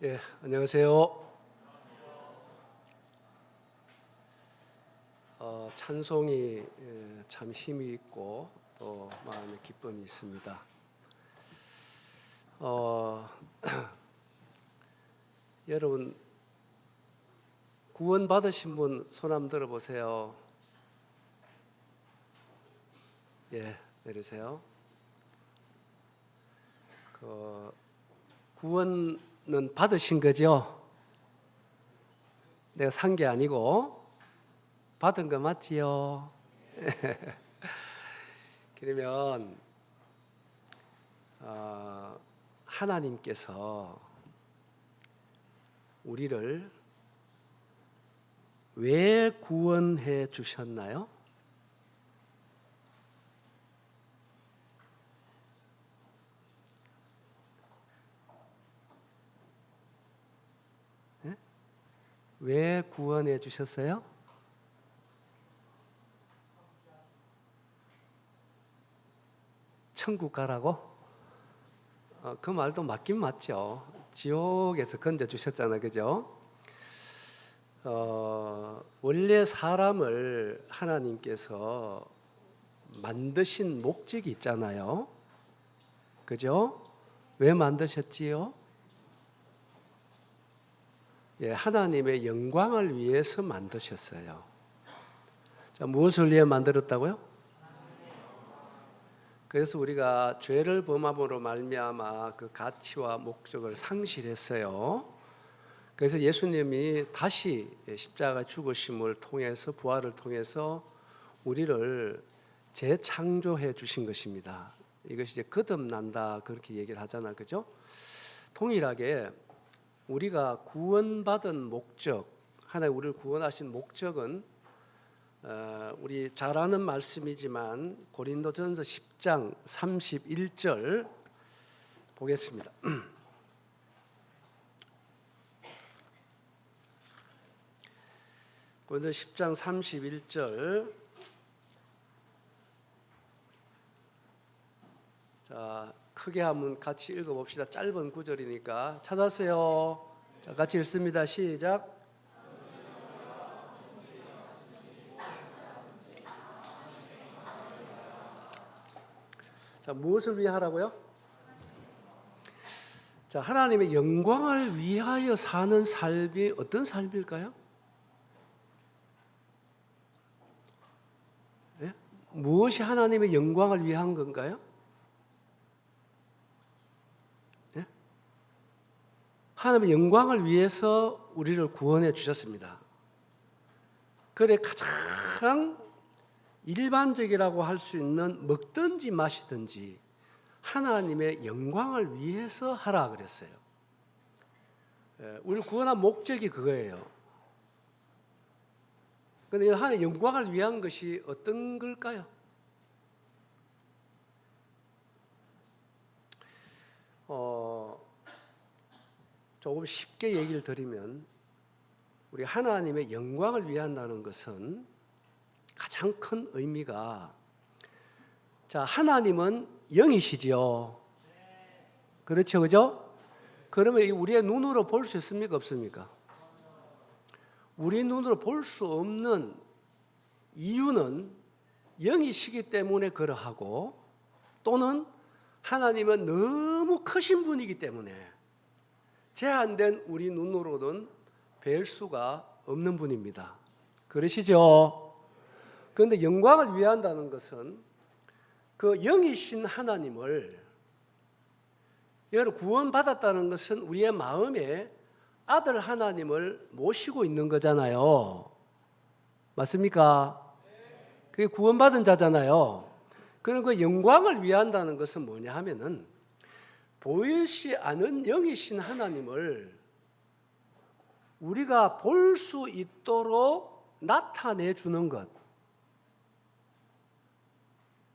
예, 안녕하세요. 찬송이 참 힘이 있고 또 마음의 기쁨이 있습니다. 여러분 구원 받으신 분 손 한번 들어보세요. 예, 내리세요. 구원은 받으신 거죠? 내가 산 게 아니고 받은 거 맞지요? 그러면 하나님께서 우리를 왜 구원해 주셨나요? 네? 왜 구원해 주셨어요? 천국 가라고? 그 말도 맞긴 맞죠. 지옥에서 건져주셨잖아요. 그죠? 원래 사람을 하나님께서 만드신 목적이 있잖아요. 그죠? 왜 만드셨지요? 예, 하나님의 영광을 위해서 만드셨어요. 자, 무엇을 위해 만들었다고요? 그래서 우리가 죄를 범함으로 말미암아 그 가치와 목적을 상실했어요. 그래서 예수님이 다시 십자가 죽으심을 통해서 부활을 통해서 우리를 재창조해 주신 것입니다. 이것이 이제 거듭난다 그렇게 얘기를 하잖아, 그죠? 동일하게 우리가 구원받은 목적, 하나님 우리를 구원하신 목적은 우리 잘 아는 말씀이지만 고린도전서 10장 31절 보겠습니다. 고린도 10장 31절. 자, 크게 한번 같이 읽어봅시다. 짧은 구절이니까 찾았어요. 자, 같이 읽습니다. 시작. 자, 무엇을 위해 하라고요? 자, 하나님의 영광을 위하여 사는 삶이 어떤 삶일까요? 예? 무엇이 하나님의 영광을 위한 건가요? 예? 하나님의 영광을 위해서 우리를 구원해 주셨습니다. 그래 가장 일반적이라고 할 수 있는 먹든지 마시든지 하나님의 영광을 위해서 하라 그랬어요. 우리를 구원한 목적이 그거예요. 그런데 하나님의 영광을 위한 것이 어떤 걸까요? 조금 쉽게 얘기를 드리면 우리 하나님의 영광을 위한다는 것은 가장 큰 의미가, 자, 하나님은 영이시죠. 그렇죠, 그죠? 그러면 우리의 눈으로 볼 수 있습니까, 없습니까? 우리 눈으로 볼 수 없는 이유는 영이시기 때문에 그러하고, 또는 하나님은 너무 크신 분이기 때문에 제한된 우리 눈으로는 뵐 수가 없는 분입니다. 그러시죠? 그런데 영광을 위한다는 것은 그 영이신 하나님을, 여러분 구원받았다는 것은 우리의 마음에 아들 하나님을 모시고 있는 거잖아요. 맞습니까? 그게 구원받은 자잖아요. 그런 그 영광을 위한다는 것은 뭐냐 하면은 보이지 않은 영이신 하나님을 우리가 볼 수 있도록 나타내 주는 것.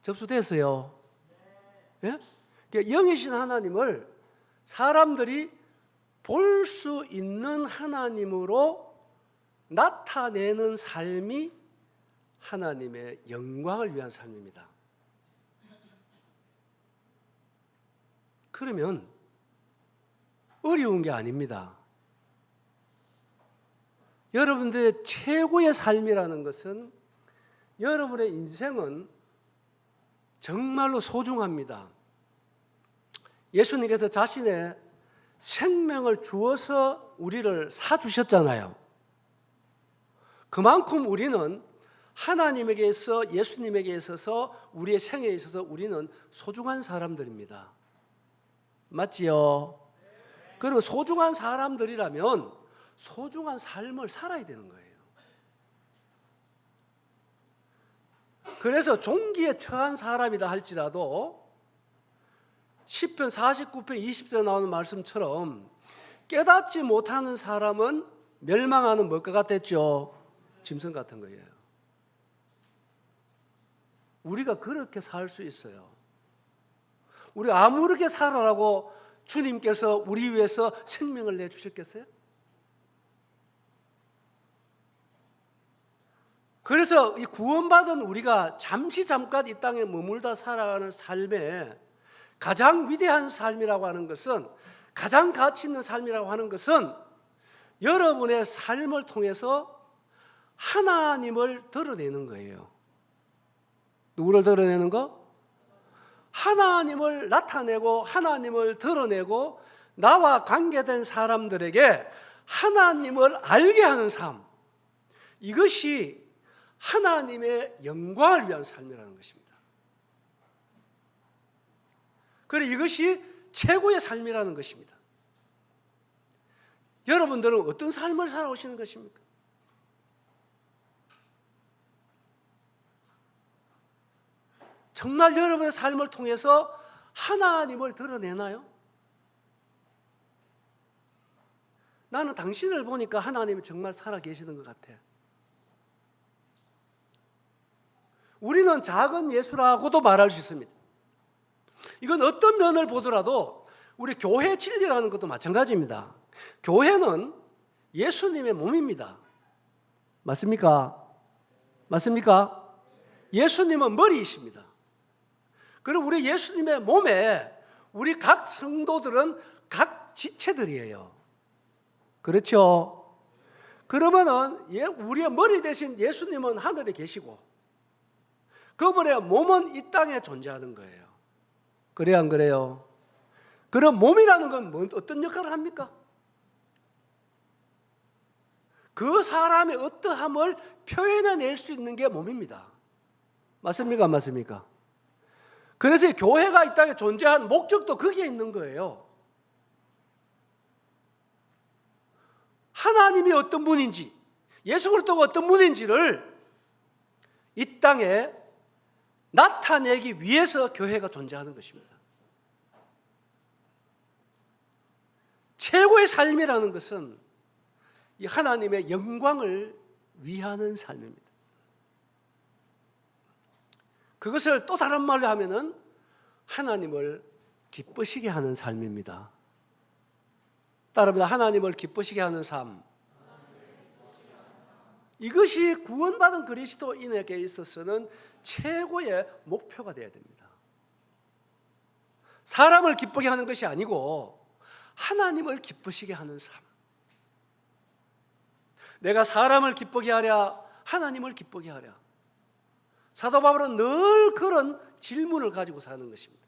접수됐어요? 예? 영이신 하나님을 사람들이 볼 수 있는 하나님으로 나타내는 삶이 하나님의 영광을 위한 삶입니다. 그러면 어려운 게 아닙니다. 여러분들의 최고의 삶이라는 것은 여러분의 인생은 정말로 소중합니다. 예수님께서 자신의 생명을 주어서 우리를 사주셨잖아요. 그만큼 우리는 하나님에게서 예수님에게 있어서 우리의 생애에 있어서 우리는 소중한 사람들입니다. 맞지요? 그리고 소중한 사람들이라면 소중한 삶을 살아야 되는 거예요. 그래서 종기에 처한 사람이다 할지라도 시편 49편 20절에 나오는 말씀처럼 깨닫지 못하는 사람은 멸망하는 것과 같았죠. 짐승 같은 거예요. 우리가 그렇게 살 수 있어요. 우리 아무렇게 살아라고 주님께서 우리 위해서 생명을 내주셨겠어요? 그래서 이 구원받은 우리가 잠깐 이 땅에 머물다 살아가는 삶에 가장 위대한 삶이라고 하는 것은, 가장 가치 있는 삶이라고 하는 것은 여러분의 삶을 통해서 하나님을 드러내는 거예요. 누구를 드러내는 거? 하나님을 나타내고 하나님을 드러내고 나와 관계된 사람들에게 하나님을 알게 하는 삶, 이것이 하나님의 영광을 위한 삶이라는 것입니다. 그리고 이것이 최고의 삶이라는 것입니다. 여러분들은 어떤 삶을 살아오시는 것입니까? 정말 여러분의 삶을 통해서 하나님을 드러내나요? 나는 당신을 보니까 하나님이 정말 살아계시는 것 같아. 우리는 작은 예수라고도 말할 수 있습니다. 이건 어떤 면을 보더라도 우리 교회 진리라는 것도 마찬가지입니다. 교회는 예수님의 몸입니다. 맞습니까? 맞습니까? 예수님은 머리이십니다. 그리고 우리 예수님의 몸에 우리 각 성도들은 각 지체들이에요. 그렇죠? 그러면은 우리의 머리 대신 예수님은 하늘에 계시고 그분의 몸은 이 땅에 존재하는 거예요. 그래요, 안 그래요? 그럼 몸이라는 건 어떤 역할을 합니까? 그 사람의 어떠함을 표현해낼 수 있는 게 몸입니다. 맞습니까? 안 맞습니까? 그래서 교회가 이 땅에 존재한 목적도 거기에 있는 거예요. 하나님이 어떤 분인지, 예수 그리스도가 어떤 분인지를 이 땅에 나타내기 위해서 교회가 존재하는 것입니다. 최고의 삶이라는 것은 이 하나님의 영광을 위하는 삶입니다. 그것을 또 다른 말로 하면은 하나님을 기쁘시게 하는 삶입니다. 따라합니다. 하나님을 기쁘시게 하는 삶. 이것이 구원받은 그리스도인에게 있어서는 최고의 목표가 되어야 됩니다. 사람을 기쁘게 하는 것이 아니고 하나님을 기쁘시게 하는 삶. 내가 사람을 기쁘게 하랴, 하나님을 기쁘게 하랴. 사도 바울은 늘 그런 질문을 가지고 사는 것입니다.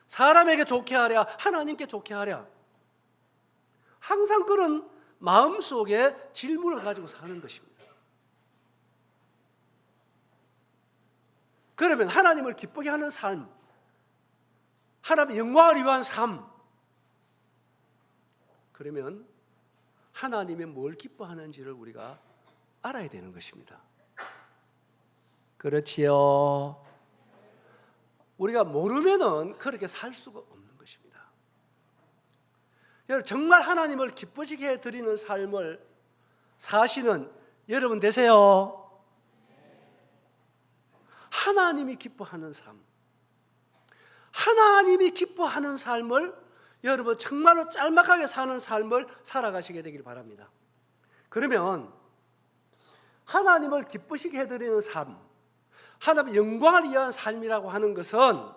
사람에게 좋게 하랴, 하나님께 좋게 하랴. 항상 그런 마음속에 질문을 가지고 사는 것입니다. 그러면 하나님을 기쁘게 하는 삶, 하나님의 영광을 위한 삶, 그러면 하나님이 뭘 기뻐하는지를 우리가 알아야 되는 것입니다. 그렇지요. 우리가 모르면은 그렇게 살 수가 없는 것입니다. 여러분, 정말 하나님을 기쁘시게 해드리는 삶을 사시는 여러분 되세요. 하나님이 기뻐하는 삶, 하나님이 기뻐하는 삶을 여러분 정말로 짤막하게 사는 삶을 살아가시게 되길 바랍니다. 그러면 하나님을 기쁘시게 해드리는 삶, 하나님의 영광을 위한 삶이라고 하는 것은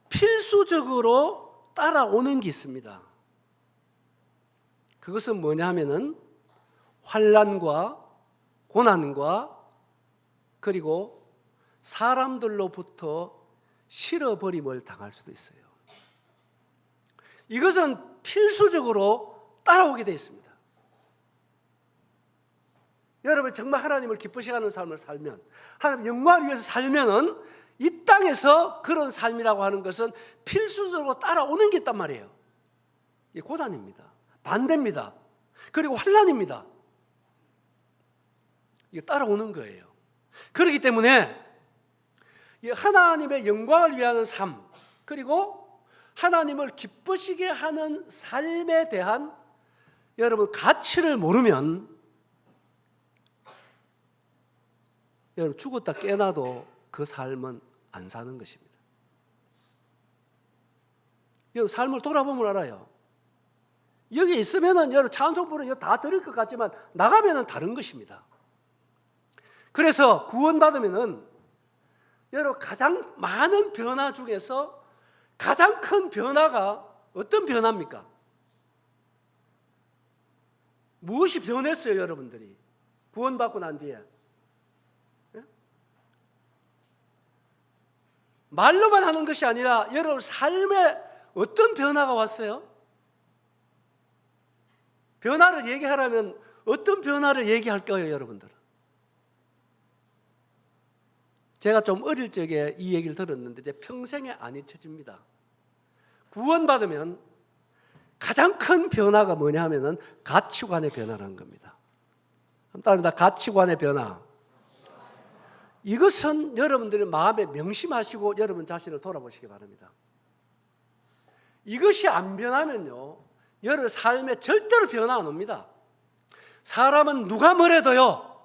필수적으로 따라오는 게 있습니다. 그것은 뭐냐 하면은 환난과 고난과 그리고 사람들로부터 싫어버림을 당할 수도 있어요. 이것은 필수적으로 따라오게 되어 있습니다. 여러분 정말 하나님을 기쁘시게 하는 삶을 살면, 하나님 영광을 위해서 살면은 이 땅에서 그런 삶이라고 하는 것은 필수적으로 따라오는 게 있단 말이에요. 이게 고난입니다. 반대입니다. 그리고 환난입니다. 이게 따라오는 거예요. 그렇기 때문에 하나님의 영광을 위하는 삶, 그리고 하나님을 기쁘시게 하는 삶에 대한 여러분 가치를 모르면 여러분 죽었다 깨어나도 그 삶은 안 사는 것입니다. 여러분 삶을 돌아보면 알아요. 여기 있으면은 여러분 찬송 부르면 다 들을 것 같지만 나가면은 다른 것입니다. 그래서 구원받으면은 여러분 가장 많은 변화 중에서 가장 큰 변화가 어떤 변화입니까? 무엇이 변했어요, 여러분들이? 구원받고 난 뒤에. 예? 말로만 하는 것이 아니라 여러분 삶에 어떤 변화가 왔어요? 변화를 얘기하라면 어떤 변화를 얘기할 거예요, 여러분들? 제가 좀 어릴 적에 이 얘기를 들었는데 이제 평생에 안 잊혀집니다. 구원받으면 가장 큰 변화가 뭐냐 하면은 가치관의 변화라는 겁니다. 따릅니다. 가치관의 변화. 이것은 여러분들의 마음에 명심하시고 여러분 자신을 돌아보시기 바랍니다. 이것이 안 변하면요, 여러분 삶에 절대로 변화 안 옵니다. 사람은 누가 뭐래도요,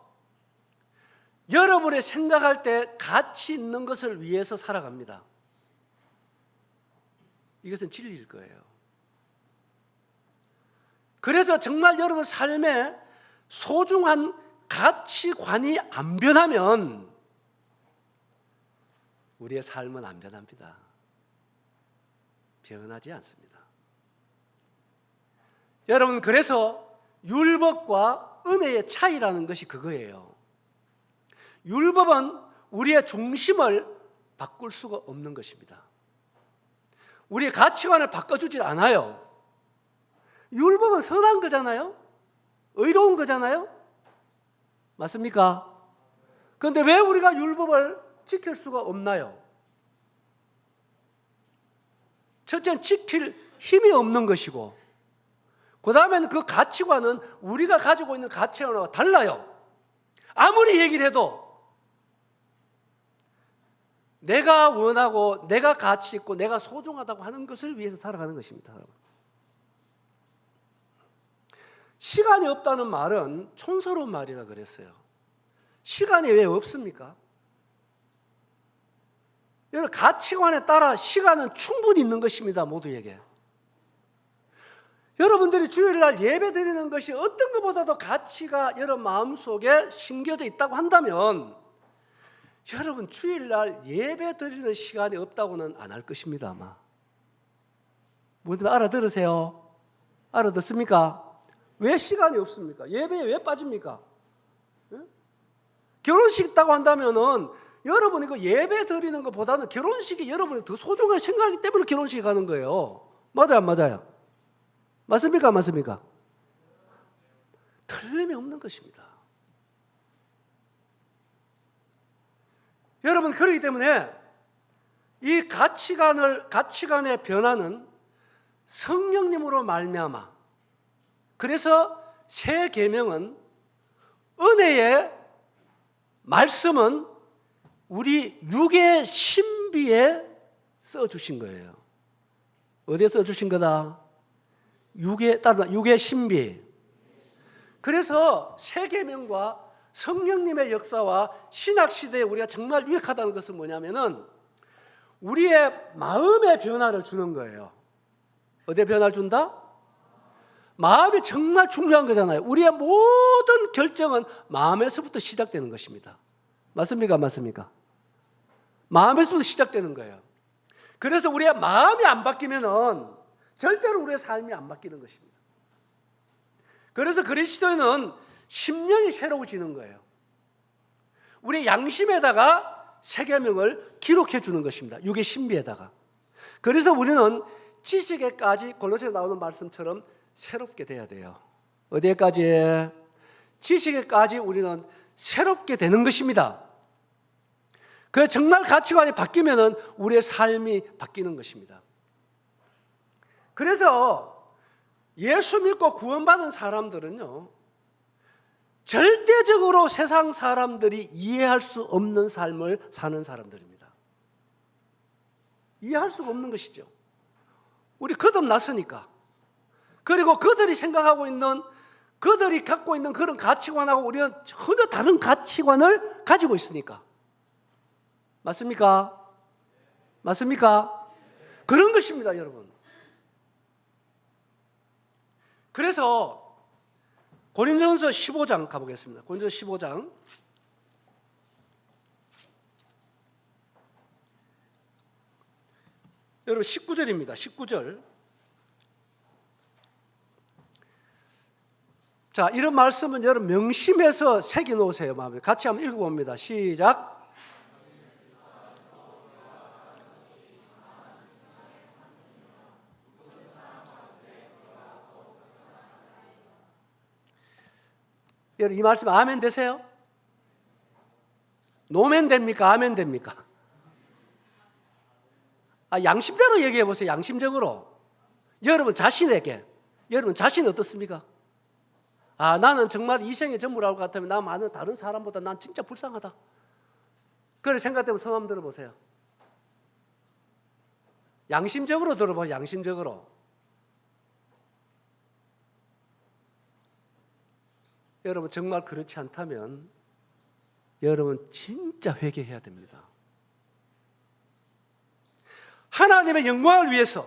여러분의 생각할 때 가치 있는 것을 위해서 살아갑니다. 이것은 진리일 거예요. 그래서 정말 여러분 삶에 소중한 가치관이 안 변하면 우리의 삶은 안 변합니다. 변하지 않습니다. 여러분 그래서 율법과 은혜의 차이라는 것이 그거예요. 율법은 우리의 중심을 바꿀 수가 없는 것입니다. 우리의 가치관을 바꿔주지 않아요. 율법은 선한 거잖아요. 의로운 거잖아요. 맞습니까? 그런데 왜 우리가 율법을 지킬 수가 없나요? 첫째는 지킬 힘이 없는 것이고, 그 다음에는 그 가치관은 우리가 가지고 있는 가치관과 달라요. 아무리 얘기를 해도 내가 원하고 내가 가치 있고 내가 소중하다고 하는 것을 위해서 살아가는 것입니다. 시간이 없다는 말은 촌스러운 말이라 그랬어요. 시간이 왜 없습니까? 여러분 가치관에 따라 시간은 충분히 있는 것입니다. 모두에게. 여러분들이 주일날 예배 드리는 것이 어떤 것보다도 가치가 여러분 마음속에 심겨져 있다고 한다면 여러분 주일날 예배 드리는 시간이 없다고는 안 할 것입니다. 아마. 뭐든 알아들으세요? 알아듣습니까? 왜 시간이 없습니까? 예배에 왜 빠집니까? 예? 결혼식 있다고 한다면은 여러분 이거 예배 드리는 것보다는 결혼식이 여러분이 더 소중하게 생각하기 때문에 결혼식에 가는 거예요. 맞아요, 안 맞아요? 맞습니까, 안 맞습니까? 틀림이 없는 것입니다. 여러분 그렇기 때문에 이 가치관의 변화는 성령님으로 말미암아. 그래서 새 계명은 은혜의 말씀은 우리 육의 신비에 써주신 거예요. 어디에 써주신 거다? 육의 신비. 그래서 새 계명과 성령님의 역사와 신약 시대에 우리가 정말 유익하다는 것은 뭐냐면은 우리의 마음의 변화를 주는 거예요. 어디에 변화를 준다? 마음이 정말 중요한 거잖아요. 우리의 모든 결정은 마음에서부터 시작되는 것입니다. 맞습니까? 맞습니까? 마음에서부터 시작되는 거예요. 그래서 우리의 마음이 안 바뀌면은 절대로 우리의 삶이 안 바뀌는 것입니다. 그래서 그리스도인은 심령이 새로워지는 거예요. 우리 양심에다가 새 계명을 기록해 주는 것입니다. 육의 신비에다가. 그래서 우리는 지식에까지 골로새에 나오는 말씀처럼 새롭게 돼야 돼요. 어디에까지? 지식에까지 우리는 새롭게 되는 것입니다. 그 정말 가치관이 바뀌면은 우리의 삶이 바뀌는 것입니다. 그래서 예수 믿고 구원받은 사람들은요, 절대적으로 세상 사람들이 이해할 수 없는 삶을 사는 사람들입니다. 이해할 수가 없는 것이죠. 우리 거듭났으니까. 그리고 그들이 생각하고 있는, 그들이 갖고 있는 그런 가치관하고 우리는 전혀 다른 가치관을 가지고 있으니까. 맞습니까? 맞습니까? 그런 것입니다, 여러분. 그래서 고린도전서 15장 가보겠습니다. 고린도전서 15장. 여러분 19절입니다. 19절. 자, 이런 말씀은 여러분 명심해서 새겨 놓으세요. 마음에. 같이 한번 읽어봅니다. 시작. 여러분 이 말씀 아멘 되세요? 노멘 됩니까? 아멘 됩니까? 양심대로 얘기해 보세요. 양심적으로. 여러분 자신에게. 여러분 자신 어떻습니까? 나는 정말 이 생의 전부라고 같으면 나 많은 다른 사람보다 난 진짜 불쌍하다. 그런 생각되면 손 한번 들어보세요. 양심적으로 들어보세요. 양심적으로. 여러분 정말 그렇지 않다면 여러분 진짜 회개해야 됩니다. 하나님의 영광을 위해서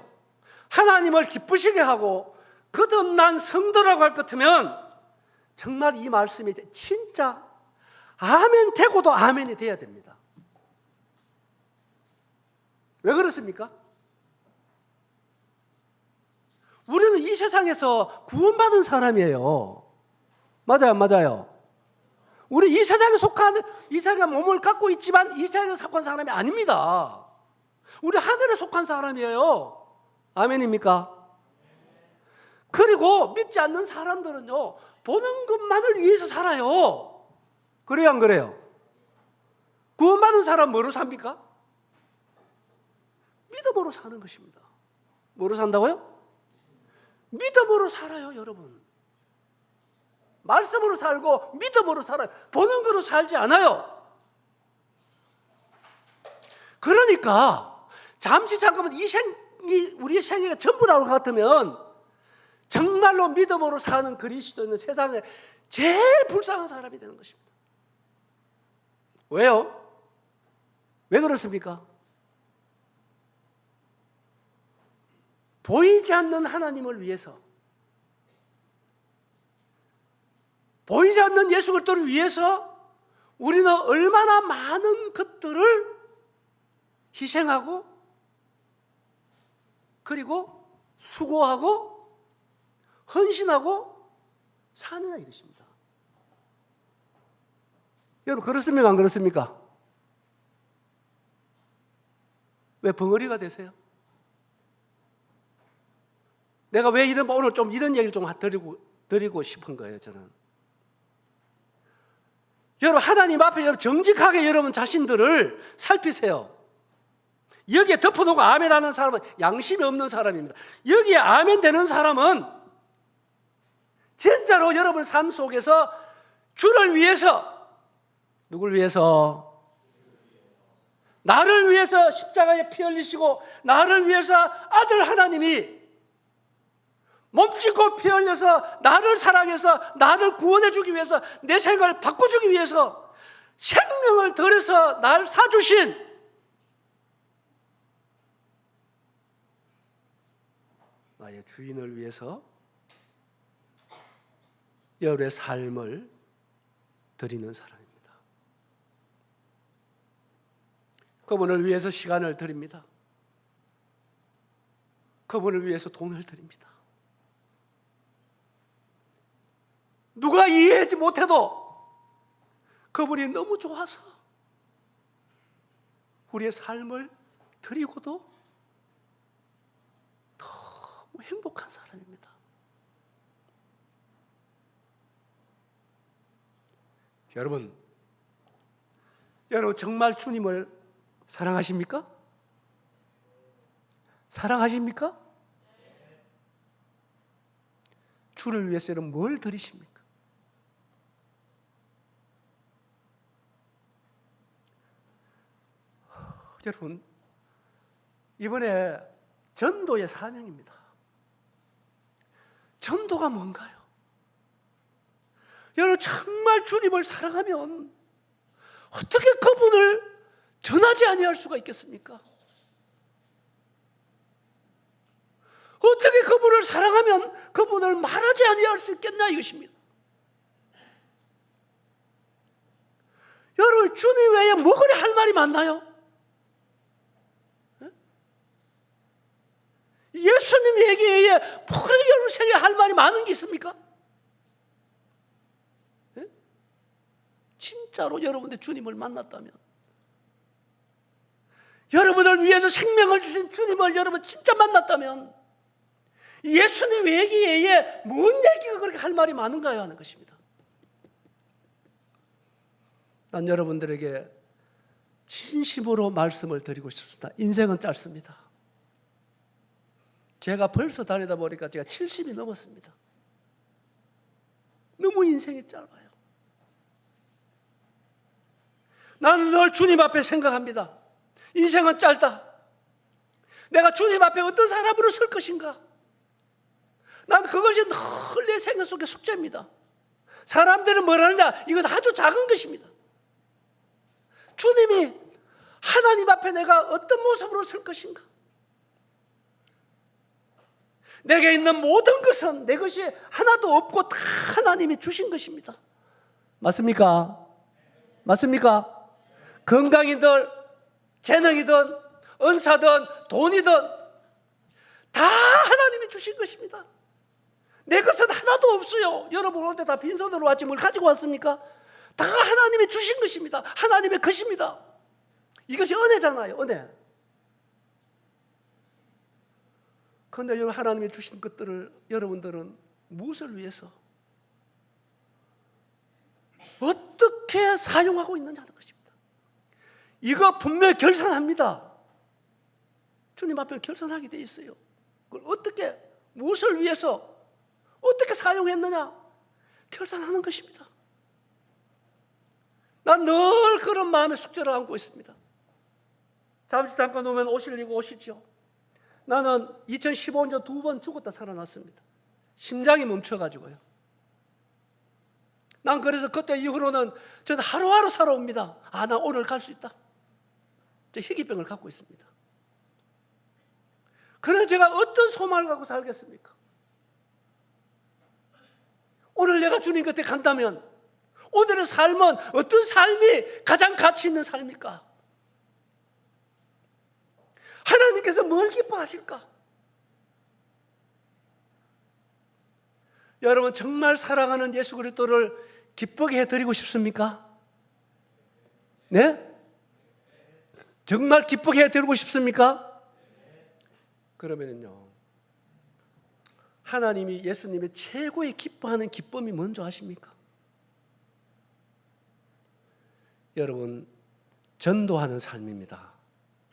하나님을 기쁘시게 하고 거듭난 성도라고 할 것 같으면 정말 이 말씀이 진짜 아멘 되고도 아멘이 돼야 됩니다. 왜 그렇습니까? 우리는 이 세상에서 구원받은 사람이에요. 맞아요, 안 맞아요? 우리 이 세상에 속한, 이 세상에 몸을 갖고 있지만 이 세상에 속한 사람이 아닙니다. 우리 하늘에 속한 사람이에요. 아멘입니까? 그리고 믿지 않는 사람들은요, 보는 것만을 위해서 살아요. 그래요, 안 그래요? 구원받은 사람 뭐로 삽니까? 믿음으로 사는 것입니다. 뭐로 산다고요? 믿음으로 살아요, 여러분. 말씀으로 살고 믿음으로 살아요. 보는 거로 살지 않아요. 그러니까 잠시 잠깐만 이 생이 우리의 생애가 전부라고 같으면 정말로 믿음으로 사는 그리스도인은 세상에 제일 불쌍한 사람이 되는 것입니다. 왜요? 왜 그렇습니까? 보이지 않는 하나님을 위해서, 보이지 않는 예수 그리스도를 위해서 우리는 얼마나 많은 것들을 희생하고 그리고 수고하고 헌신하고 사느냐 이것입니다. 여러분 그렇습니까? 안 그렇습니까? 왜 벙어리가 되세요? 내가 왜 오늘 좀 이런 얘기를 좀 드리고 싶은 거예요, 저는. 여러분 하나님 앞에 여러분 정직하게 여러분 자신들을 살피세요. 여기에 덮어놓고 아멘 하는 사람은 양심이 없는 사람입니다. 여기에 아멘 되는 사람은 진짜로 여러분 삶 속에서 주를 위해서, 누굴 위해서? 나를 위해서 십자가에 피 흘리시고 나를 위해서 아들 하나님이 몸짓고 피 흘려서 나를 사랑해서 나를 구원해 주기 위해서 내 생을 바꿔주기 위해서 생명을 들여서 날 사주신 나의 주인을 위해서 여러분의 삶을 드리는 사람입니다. 그분을 위해서 시간을 드립니다. 그분을 위해서 돈을 드립니다. 누가 이해하지 못해도 그분이 너무 좋아서 우리의 삶을 드리고도 너무 행복한 사람입니다. 여러분 정말 주님을 사랑하십니까? 사랑하십니까? 주를 위해서 여러분 뭘 드리십니까? 여러분, 이번에 전도의 사명입니다. 전도가 뭔가요? 여러분 정말 주님을 사랑하면 어떻게 그분을 전하지 아니할 수가 있겠습니까? 어떻게 그분을 사랑하면 그분을 말하지 아니할 수 있겠나 이것입니다. 여러분 주님 외에 뭐 그리 할 말이 많나요? 예수님 얘기에 뭐 그렇게 여러분 생에 할 말이 많은 게 있습니까? 진짜로 여러분들 주님을 만났다면, 여러분을 위해서 생명을 주신 주님을 여러분 진짜 만났다면 예수님 얘기에 뭔 얘기가 그렇게 할 말이 많은가요? 하는 것입니다. 난 여러분들에게 진심으로 말씀을 드리고 싶습니다. 인생은 짧습니다. 제가 벌써 다니다 보니까 제가 70이 넘었습니다. 너무 인생이 짧아요. 나는 늘 주님 앞에 생각합니다. 인생은 짧다. 내가 주님 앞에 어떤 사람으로 설 것인가? 난 그것이 늘 내 생각 속의 숙제입니다. 사람들은 뭐라느냐? 이건 아주 작은 것입니다. 주님이 하나님 앞에 내가 어떤 모습으로 설 것인가? 내게 있는 모든 것은 내 것이 하나도 없고 다 하나님이 주신 것입니다. 맞습니까? 맞습니까? 건강이든 재능이든 은사든 돈이든 다 하나님이 주신 것입니다. 내 것은 하나도 없어요. 여러분 올 때 다 빈손으로 왔지 뭘 가지고 왔습니까? 다 하나님이 주신 것입니다. 하나님의 것입니다. 이것이 은혜잖아요. 은혜. 그런데 여러분 하나님이 주신 것들을 여러분들은 무엇을 위해서 어떻게 사용하고 있느냐는 것입니다. 이거 분명히 결산합니다. 주님 앞에 결산하게 돼 있어요. 그걸 어떻게, 무엇을 위해서 어떻게 사용했느냐 결산하는 것입니다. 난 늘 그런 마음의 숙제를 안고 있습니다. 잠깐 오면 오시려고 오시죠. 나는 2015년 2번 죽었다 살아났습니다. 심장이 멈춰가지고요. 난 그래서 그때 이후로는 저는 하루하루 살아옵니다. 아, 나 오늘 갈 수 있다. 저 희귀병을 갖고 있습니다. 그래서 제가 어떤 소망을 갖고 살겠습니까? 오늘 내가 주님 곁에 간다면 오늘의 삶은 어떤 삶이 가장 가치 있는 삶일까? 하나님께서 뭘 기뻐하실까? 여러분 정말 사랑하는 예수 그리스도를 기쁘게 해드리고 싶습니까? 네? 정말 기쁘게 해드리고 싶습니까? 그러면요 하나님이 예수님의 최고의 기뻐하는 기쁨이 뭔지 아십니까? 여러분 전도하는 삶입니다.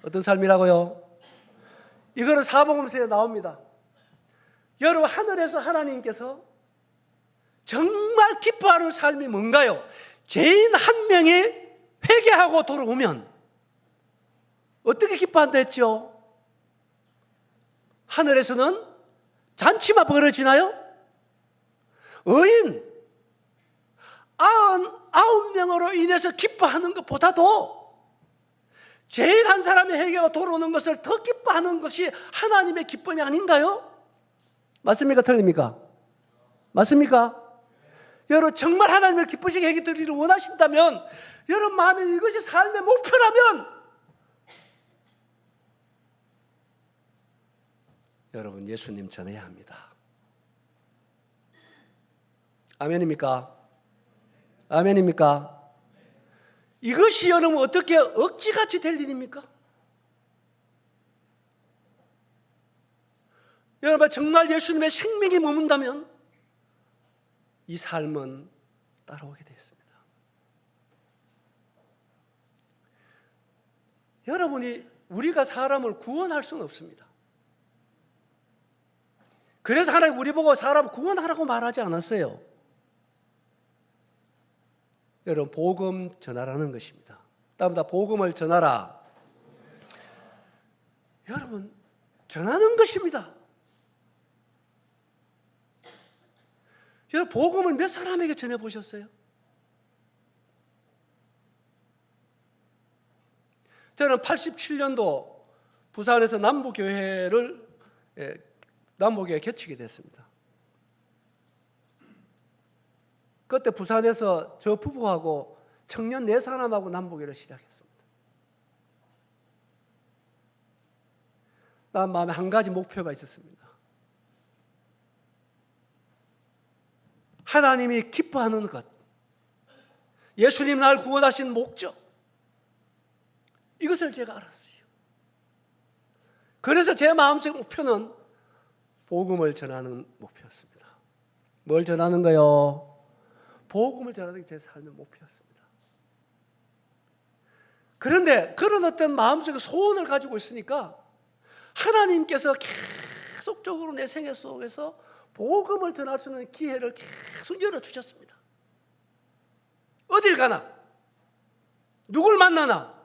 어떤 삶이라고요? 이거는 사복음서에 나옵니다. 여러분 하늘에서 하나님께서 정말 기뻐하는 삶이 뭔가요? 죄인 한 명이 회개하고 돌아오면 어떻게 기뻐한다 했죠? 하늘에서는 잔치만 벌어지나요? 의인 99명으로 인해서 기뻐하는 것보다도 죄인 한 사람의 회개가 돌아오는 것을 더 기뻐하는 것이 하나님의 기쁨이 아닌가요? 맞습니까? 틀립니까? 맞습니까? 여러분 정말 하나님을 기쁘시게 해드리기를 원하신다면 여러분 마음에 이것이 삶의 목표라면 여러분 예수님 전해야 합니다. 아멘입니까? 아멘입니까? 이것이 여러분 어떻게 억지같이 될 일입니까? 여러분 정말 예수님의 생명이 머문다면 이 삶은 따라오게 되어 있습니다. 여러분이 우리가 사람을 구원할 수는 없습니다. 그래서 하나님 우리 보고 사람을 구원하라고 말하지 않았어요. 여러분 복음 전하라는 것입니다. 다음다 복음을 전하라. 여러분 전하는 것입니다. 여러분 복음을 몇 사람에게 전해 보셨어요? 저는 87년도 부산에서 남부교회를 남부교회 개척이 됐습니다. 그때 부산에서 저 부부하고 청년 4사람하고 남부교회를 시작했습니다. 난 마음에 한 가지 목표가 있었습니다. 하나님이 기뻐하는 것, 예수님 날 구원하신 목적, 이것을 제가 알았어요. 그래서 제 마음속 목표는 복음을 전하는 목표였습니다. 뭘 전하는 거요? 복음을 전하는 게 제 삶의 목표였습니다. 그런데 그런 어떤 마음속의 소원을 가지고 있으니까 하나님께서 계속적으로 내 생애 속에서 복음을 전할 수 있는 기회를 계속 열어주셨습니다. 어딜 가나, 누굴 만나나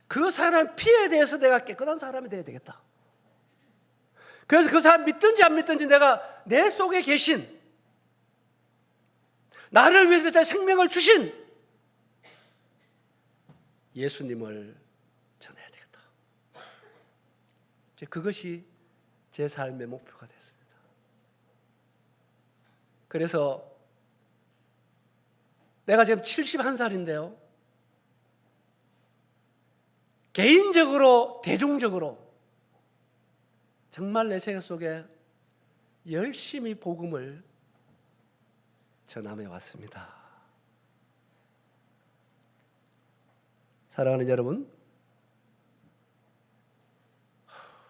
그 사람 피에 대해서 내가 깨끗한 사람이 되어야 되겠다. 그래서 그 사람 믿든지 안 믿든지 내가 내 속에 계신, 나를 위해서 제 생명을 주신 예수님을 전해야 되겠다. 그것이 제 삶의 목표가 됐습니다. 그래서 내가 지금 71살인데요. 개인적으로, 대중적으로 정말 내 생애 속에 열심히 복음을 전함해 왔습니다. 사랑하는 여러분,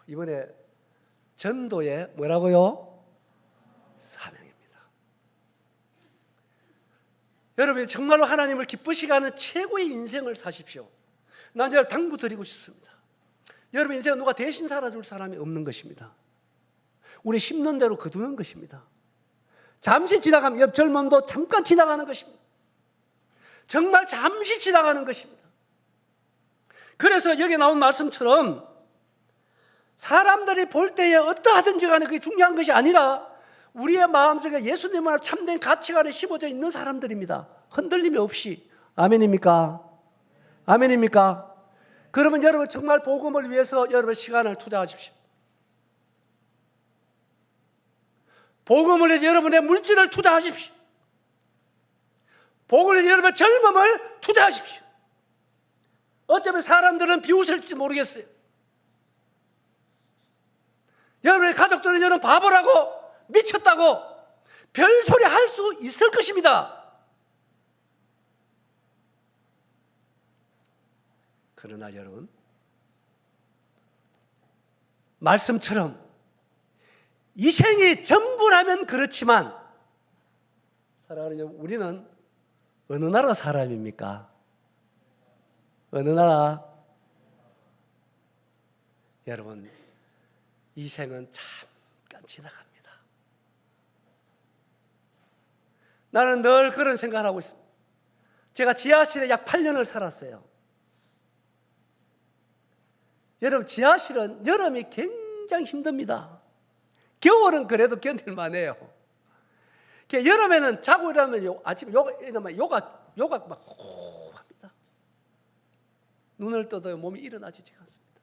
이번에 전도의 뭐라고요? 사명입니다. 여러분 정말로 하나님을 기쁘시게 하는 최고의 인생을 사십시오. 난 여러분 당부드리고 싶습니다. 여러분 인생은 누가 대신 살아줄 사람이 없는 것입니다. 우리 심는 대로 거두는 것입니다. 잠시 지나가면 젊음도 잠깐 지나가는 것입니다. 정말 잠시 지나가는 것입니다. 그래서 여기 나온 말씀처럼 사람들이 볼 때에 어떠하든지 간에 그게 중요한 것이 아니라 우리의 마음속에 예수님을 참된 가치관에 심어져 있는 사람들입니다. 흔들림이 없이. 아멘입니까? 아멘입니까? 그러면 여러분 정말 복음을 위해서 여러분 시간을 투자하십시오. 복음을 위해서 여러분의 물질을 투자하십시오. 복음을 위해서 여러분의 젊음을 투자하십시오. 어쩌면 사람들은 비웃을지 모르겠어요. 여러분의 가족들은 여러분 바보라고, 미쳤다고 별소리 할 수 있을 것입니다. 그러나 여러분, 말씀처럼 이 생이 전부라면 그렇지만 사랑하는 여러분, 우리는 어느 나라 사람입니까? 어느 나라? 여러분, 이 생은 잠깐 지나갑니다. 나는 늘 그런 생각을 하고 있습니다. 제가 지하실에 약 8년을 살았어요. 여러분 지하실은 여름이 굉장히 힘듭니다. 겨울은 그래도 견딜만 해요. 여름에는 자고 일어나면 아침에 요가 막 콕 합니다. 눈을 떠도 몸이 일어나지가 않습니다.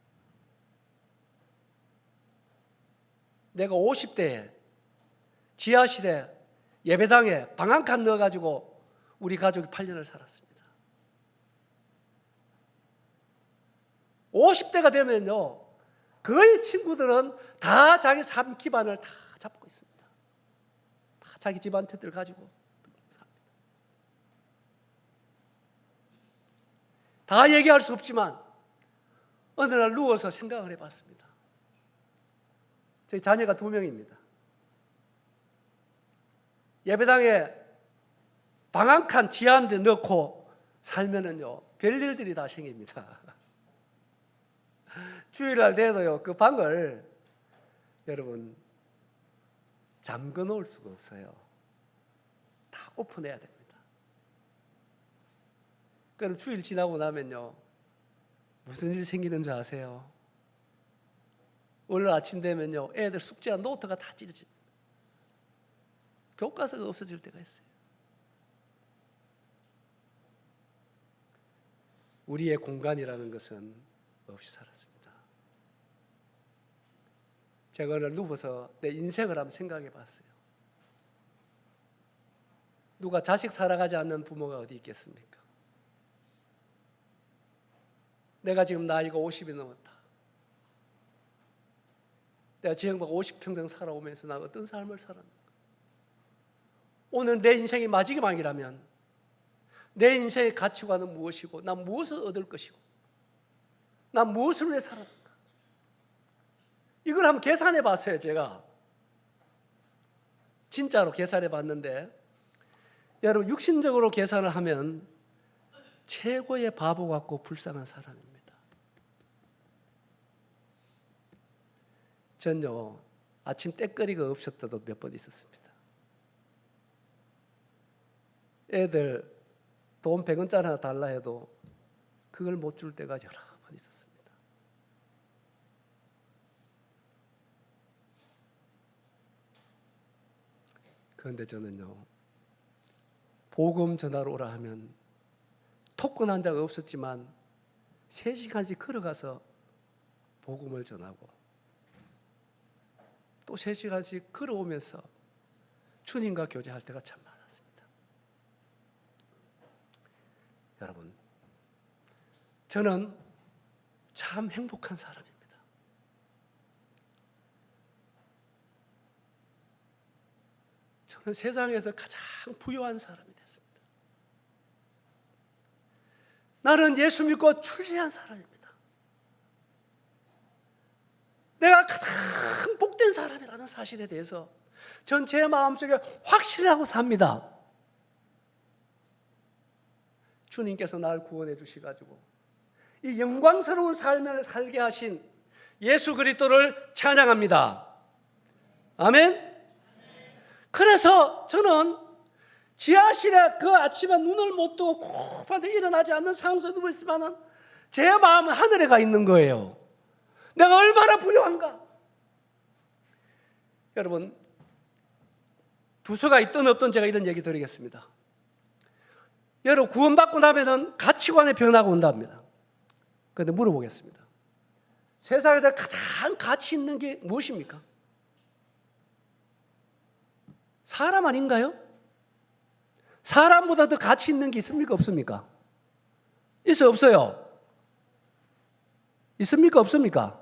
내가 50대에 지하실에 예배당에 방 한 칸 넣어가지고 우리 가족이 8년을 살았습니다. 50대가 되면요, 그의 친구들은 다 자기 삶 기반을 다 잡고 있습니다. 다 자기 집안 뜻을 가지고 삽니다. 다 얘기할 수 없지만 어느 날 누워서 생각을 해봤습니다. 저희 자녀가 2명입니다. 예배당에 방 한 칸 지하 한 대 넣고 살면은요, 별일들이 다 생깁니다. 주일날 돼도요, 그 방을 여러분 잠궈 놓을 수가 없어요. 다 오픈해야 됩니다. 그럼 주일 지나고 나면요, 무슨 일이 생기는 줄 아세요? 오늘 아침 되면요, 애들 숙제와 노트가 다 찢어집니다. 교과서가 없어질 때가 있어요. 우리의 공간이라는 것은 없이 살았습니다. 제가 오늘 누워서 내 인생을 한번 생각해 봤어요. 누가 자식 사랑하지 않는 부모가 어디 있겠습니까? 내가 지금 나이가 50이 넘었다. 내가 지금까지 50평생 살아오면서 나 어떤 삶을 살았는가? 오늘 내 인생이 마지막이라면 내 인생의 가치관은 무엇이고 난 무엇을 얻을 것이고 난 무엇을 위해 살았는가? 이걸 한번 계산해 봤어요. 제가 진짜로 계산해 봤는데, 여러분 육신적으로 계산을 하면 최고의 바보 같고 불쌍한 사람입니다. 전요 아침 떼거리가 없었다도 몇 번 있었습니다. 애들 돈 100원짜리 하나 달라 해도 그걸 못 줄 때가 여러 번 있었습니다. 그런데 저는요, 복음 전하러 오라 하면 토큰 한 장 없었지만 3시간씩 걸어가서 복음을 전하고 또 3시간씩 걸어오면서 주님과 교제할 때가 참 많았습니다. 여러분, 저는 참 행복한 사람입니다. 저는 세상에서 가장 부유한 사람이 됐습니다. 나는 예수 믿고 출세한 사람입니다. 내가 가장 복된 사람이라는 사실에 대해서 전 제 마음속에 확신하고 삽니다. 주님께서 나를 구원해 주시가지고 이 영광스러운 삶을 살게 하신 예수 그리스도를 찬양합니다. 아멘. 그래서 저는 지하실에 그 아침에 눈을 못 뜨고 코앞에 일어나지 않는 상황에서 누워 있으면 제 마음은 하늘에 가 있는 거예요. 내가 얼마나 부유한가. 여러분, 두서가 있든 없든 제가 이런 얘기 드리겠습니다. 여러분, 구원받고 나면은 가치관의 변화가 온답니다. 그런데 물어보겠습니다. 세상에서 가장 가치 있는 게 무엇입니까? 사람 아닌가요? 사람보다 더 가치 있는 게 있습니까? 없습니까? 있어요? 없어요? 있습니까? 없습니까?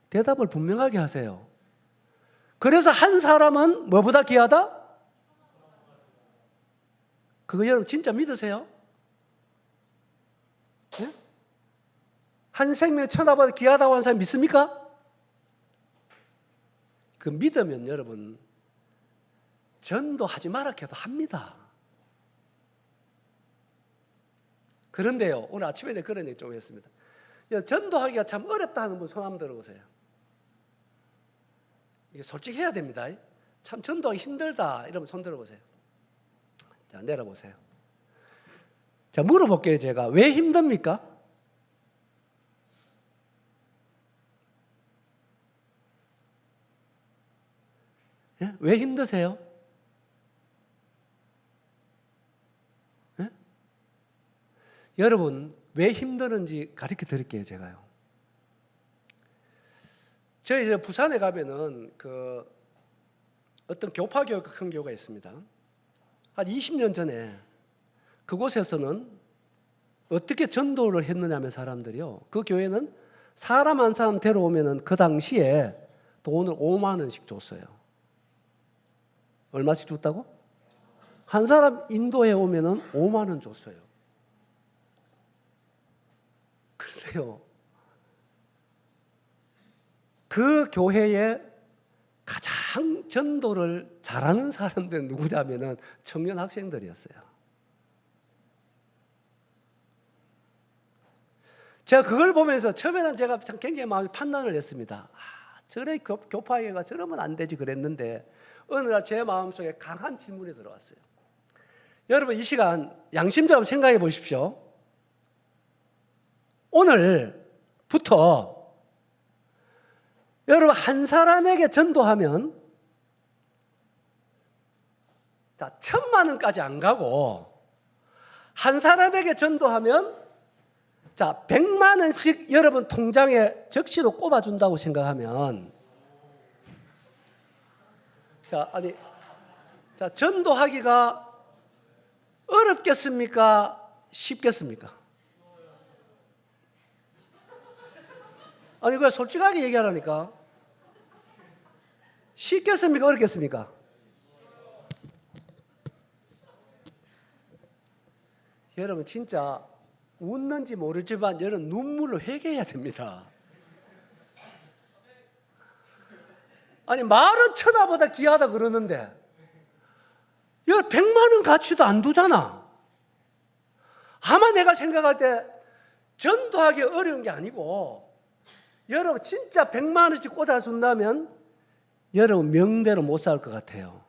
대답을 분명하게 하세요. 그래서 한 사람은 뭐보다 귀하다? 그거 여러분 진짜 믿으세요? 네? 한 생명 천하보다 귀하다고 하는 사람 믿습니까? 그 믿으면 여러분 전도하지 마라 해도 합니다. 그런데요, 오늘 아침에 내가 그런 얘기 좀 했습니다. 전도하기가 참 어렵다 하는 분 손 한번 들어보세요. 이게 솔직히 해야 됩니다. 참 전도하기 힘들다 이러면 손 들어보세요. 자, 내려보세요. 자, 물어볼게요. 제가 왜 힘듭니까? 예? 왜 힘드세요? 예? 여러분 왜 힘드는지 가르쳐 드릴게요. 제가요. 저희 이제 부산에 가면은 그 어떤 교파교육 큰 교회가 있습니다. 한 20년 전에 그곳에서는 어떻게 전도를 했느냐면 사람들이요, 그 교회는 사람 한 사람 데려오면은 그 당시에 돈을 5만 원씩 줬어요. 얼마씩 줬다고? 한 사람 인도해 오면은 5만 원 줬어요. 그래요. 그 교회에 가장 전도를 잘하는 사람들은 누구냐면은 청년 학생들이었어요. 제가 그걸 보면서 처음에는 제가 참 굉장히 마음이 판단을 했습니다. 저래 교파에가 저러면 안 되지 그랬는데 어느 날 제 마음속에 강한 질문이 들어왔어요. 여러분 이 시간 양심적으로 생각해 보십시오. 오늘부터 여러분 한 사람에게 전도하면 자 1,000만 원까지 안 가고 한 사람에게 전도하면 자 100만 원씩 여러분 통장에 적시로 꼽아준다고 생각하면 자 전도하기가 어렵겠습니까? 쉽겠습니까? 아니 그걸 솔직하게 얘기하라니까. 쉽겠습니까? 어렵겠습니까? 여러분 진짜 웃는지 모르지만 여러분 눈물로 회개해야 됩니다. 아니 말은 천하보다 귀하다 그러는데 여기 100만 원 가치도 안 두잖아. 아마 내가 생각할 때 전도하기 어려운 게 아니고 여러분 진짜 100만 원씩 꽂아준다면 여러분 명대로 못 살 것 같아요.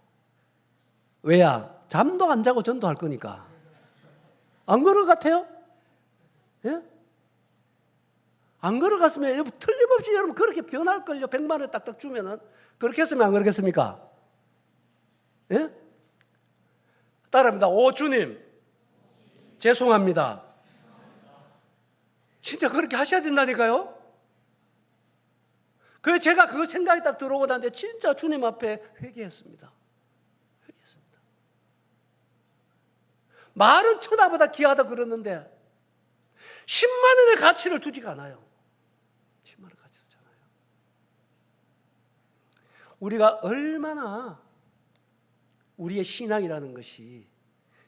왜야? 잠도 안 자고 전도할 거니까. 안 그럴 것 같아요? 예? 안 걸어갔으면 여러분 틀림없이 여러분 그렇게 변할걸요. 100만 원 딱딱 주면은. 그렇게 했으면 안 그렇겠습니까? 예? 따라합니다. 오 주님 죄송합니다. 진짜 그렇게 하셔야 된다니까요. 그래서 제가 그 생각이 딱 들어오고 나는데 진짜 주님 앞에 회개했습니다. 회개했습니다. 말은 천하보다 귀하다 그러는데 10만 원의 가치를 두지가 않아요. 10만 원 가치 두잖아요. 우리가 얼마나 우리의 신앙이라는 것이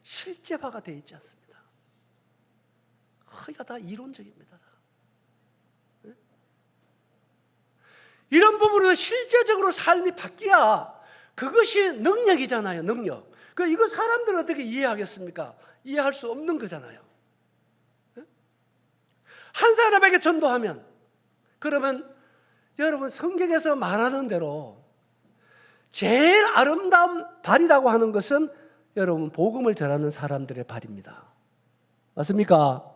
실제화가 되어 있지 않습니다. 이거 다 이론적입니다. 네? 이런 부분으로 실제적으로 삶이 바뀌어야 그것이 능력이잖아요. 능력. 이거 사람들은 어떻게 이해하겠습니까? 이해할 수 없는 거잖아요. 네? 한 사람에게 전도하면 그러면 여러분 성경에서 말하는 대로 제일 아름다운 발이라고 하는 것은 여러분 복음을 전하는 사람들의 발입니다. 맞습니까?